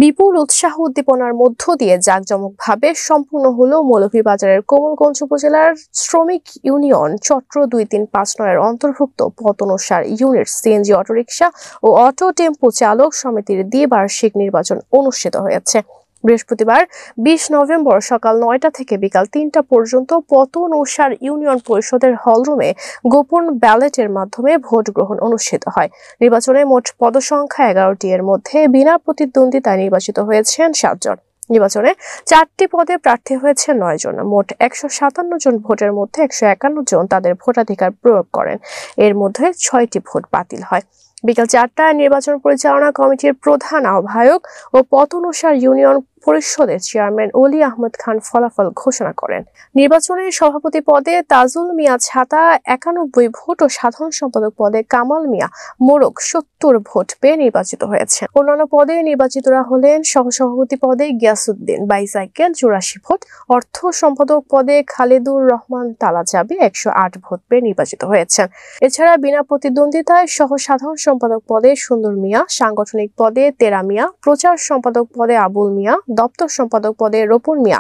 বিপুল উৎসাহ উদ্দীপনার মধ্য দিয়ে জাঁকজমকভাবে সম্পূর্ণ হলো মৌলভীবাজারের কোমলগঞ্জ উপজেলার শ্রমিক ইউনিয়ন চট্র 2359 এর অন্তর্ভুক্ত পতনসার ইউনিট সিএনজি অটোরিকশা ও অটো টেম্পো চালক সমিতির দ্বিবার্ষিক নির্বাচন অনুষ্ঠিত হয়েছে। বৃহস্পতিবার 20 নভেম্বর সকাল 9টা থেকে বিকাল 3টা পর্যন্ত পতনসার ইউনিয়ন পরিষদের হলরুমে গোপন ব্যালটের মাধ্যমে ভোট গ্রহণ অনুষ্ঠিত হয়। নির্বাচনে মোট পদসংখ্যা 11টি, এর মধ্যে বিনা প্রতিদ্বন্দ্বিতায় নির্বাচিত হয়েছেন 7 জন। নির্বাচনে 4টি পদে প্রার্থী হয়েছে 9 জন। মোট 157 জন ভোটের মধ্যে 151 জন তাদের ভোটাধিকার প্রয়োগ করেন। এর মধ্যে 6টি ভোট বাতিল হয়। বিকাল 4টায় নির্বাচন পরিচালনা কমিটির প্রধান আহ্বায়ক ও পতনসার ইউনিয়ন পরিষদের চেয়ারম্যান অলি আহমদ খান ফলাফল ঘোষণা করেন। নির্বাচনে সভাপতি পদে তাজুল মিয়া ছাতা 91 ভোট ও সাধারণ সম্পাদক পদে কামাল মিয়া মোরক 70 ভোট পেয়ে নির্বাচিত হয়েছেন। অন্যান্য পদে নির্বাচিতরা হলেন সহসভাপতি পদে গিয়াসউদ্দিন বাইসাইকেল 84 ভোট, অর্থ সম্পাদক পদে খালেদুর রহমান তালাজাবি 108 ভোট পেয়ে নির্বাচিত হয়েছেন। এছাড়া বিনা প্রতিদ্বন্দ্বিতায় সহ সাধারণ সম্পাদক পদে সুন্দর মিয়া, সাংগঠনিক পদে তেরা মিয়া, প্রচার সম্পাদক পদে আবুল মিয়া, দপ্তর সম্পাদক পদে রোপন মিয়া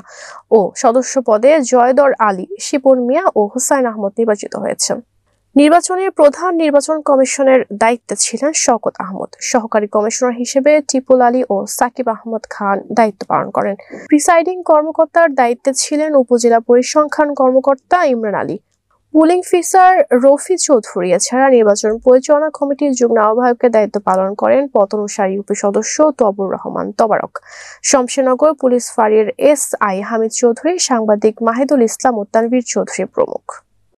ও সদস্য পদে জয়দর আলী, শিপন মিয়া ও হুসাইন আহমদ নির্বাচিত হয়েছেন। নির্বাচনে প্রধান নির্বাচন কমিশনের দায়িত্বে ছিলেন শওকত আহমদ। সহকারী কমিশনার হিসেবে টিপুল আলী ও সাকিব আহমদ খান দায়িত্ব পালন করেন। প্রিসাইডিং কর্মকর্তার দায়িত্বে ছিলেন উপজেলা পরিসংখ্যান কর্মকর্তা ইমরান আলী। Polling officer Rafi Chowdhury. এছাড়া নির্বাচন পরিচালনা কমিটির যুগ্ম আহ্বায়কের দায়িত্ব পালন করেন পতনসার ইউপি সদস্য তবুর রহমান তবারক। শমশেরনগর পুলিশ ফাঁড়ির এসআই হামিদ চৌধুরী, সাংবাদিক মাহিদুল ইসলাম ও তানভীর চৌধুরী প্রমুখ।